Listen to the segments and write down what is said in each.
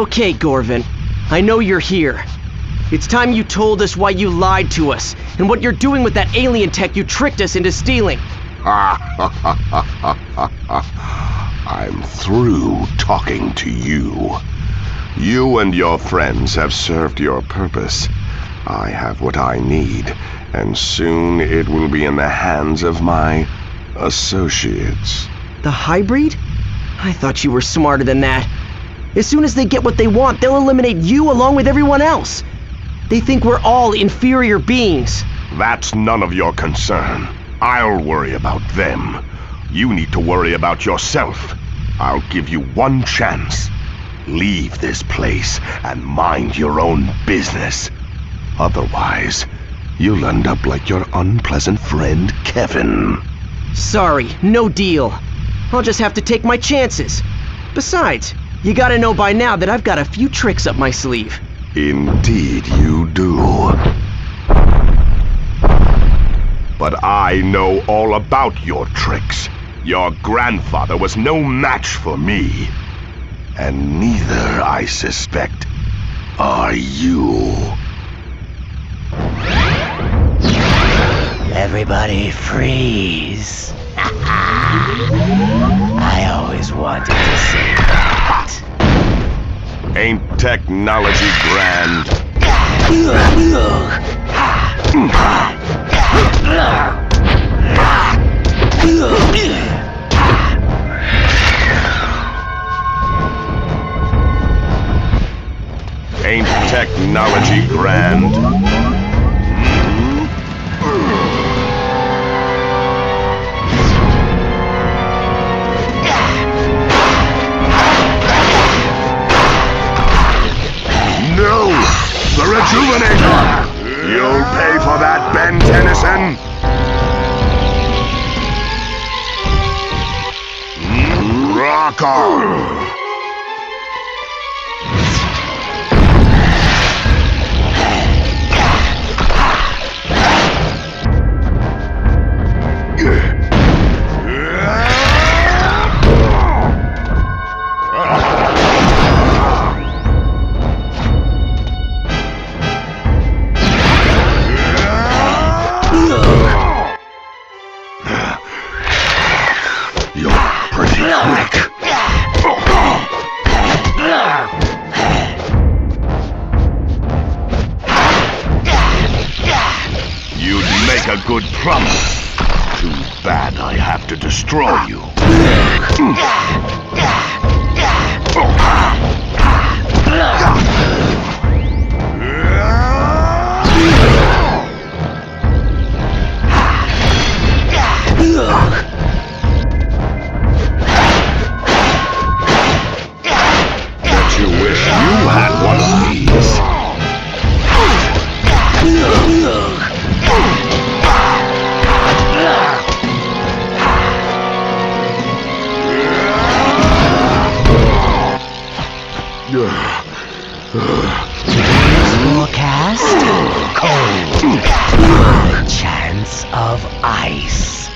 Okay, Gorvin. I know you're here. It's time you told us why you lied to us, and what you're doing with that alien tech you tricked us into stealing. I'm through talking to you. You and your friends have served your purpose. I have what I need, and soon it will be in the hands of my associates. The hybrid? I thought you were smarter than that. As soon as they get what they want, they'll eliminate you along with everyone else. They think we're all inferior beings. That's none of your concern. I'll worry about them. You need to worry about yourself. I'll give you one chance. Leave this place and mind your own business. Otherwise, you'll end up like your unpleasant friend, Kevin. Sorry, no deal. I'll just have to take my chances. Besides, you gotta know by now that I've got a few tricks up my sleeve. Indeed you do. But I know all about your tricks. Your grandfather was no match for me. And neither, I suspect, are you. Everybody freeze. I always wanted to say that. Ain't technology grand? Ain't technology grand? No! The Rejuvenator! You'll pay for that, Ben Tennyson! Rock on! You'd make a good plumber. Too bad I have to destroy you. Bet you wish you had one of these. Forecast? Cold. A chance of ice.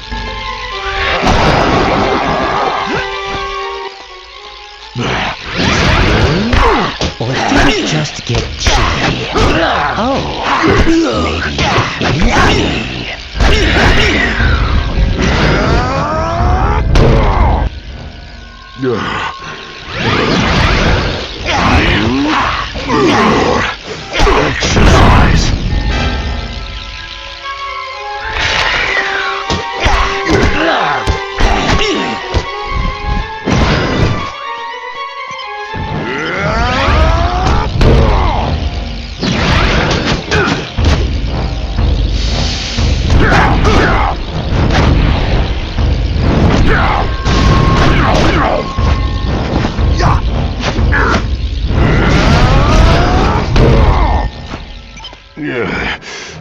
Or did it just get chilly? Oh, maybe Exercise.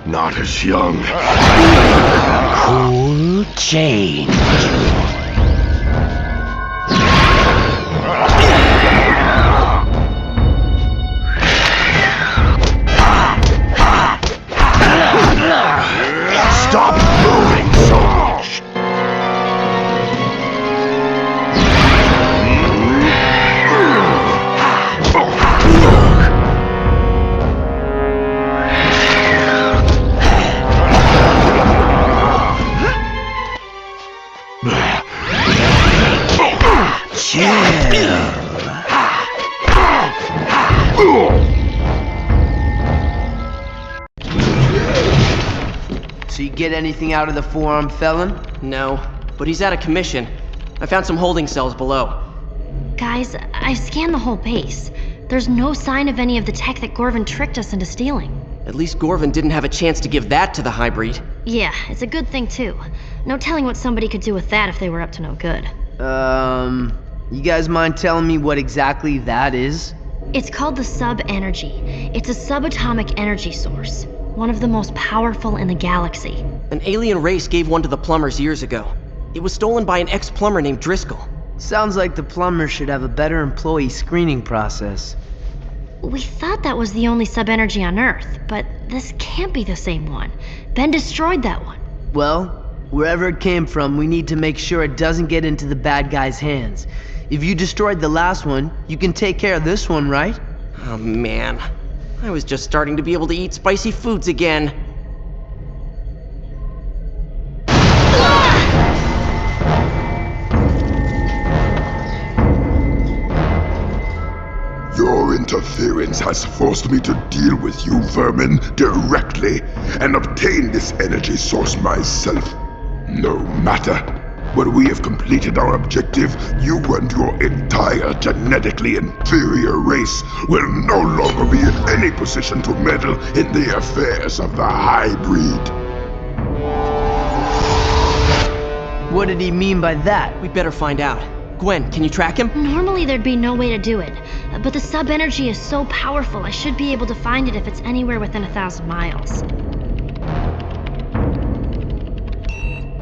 Not as young. cool change. Stop moving so much. So you get anything out of the four-armed felon? No, but he's out of commission. I found some holding cells below. Guys, I've scanned the whole base. There's no sign of any of the tech that Gorvin tricked us into stealing. At least Gorvin didn't have a chance to give that to the hybrid. Yeah, it's a good thing too. No telling what somebody could do with that if they were up to no good. You guys mind telling me what exactly that is? It's called the sub-energy. It's a subatomic energy source. One of the most powerful in the galaxy. An alien race gave one to the plumbers years ago. It was stolen by an ex-plumber named Driscoll. Sounds like the plumber should have a better employee screening process. We thought that was the only sub-energy on Earth, but this can't be the same one. Ben destroyed that one. Well, wherever it came from, we need to make sure it doesn't get into the bad guy's hands. If you destroyed the last one, you can take care of this one, right? Oh man, I was just starting to be able to eat spicy foods again. Your interference has forced me to deal with you vermin directly and obtain this energy source myself. No matter. When we have completed our objective, you and your entire genetically inferior race will no longer be in any position to meddle in the affairs of the hybrid. What did he mean by that? We better find out. Gwen, can you track him? Normally there'd be no way to do it, but the sub-energy is so powerful I should be able to find it if it's anywhere within 1,000 miles.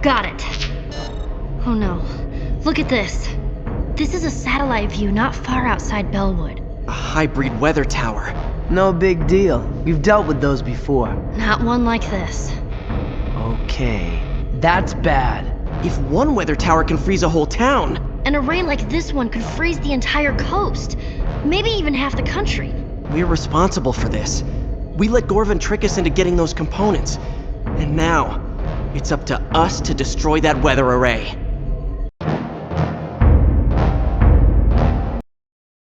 Got it. Oh no. Look at this. This is a satellite view not far outside Bellwood. A hybrid weather tower. No big deal. We've dealt with those before. Not one like this. Okay, that's bad. If one weather tower can freeze a whole town... An array like this one could freeze the entire coast. Maybe even half the country. We're responsible for this. We let Gorvin trick us into getting those components. And now, it's up to us to destroy that weather array.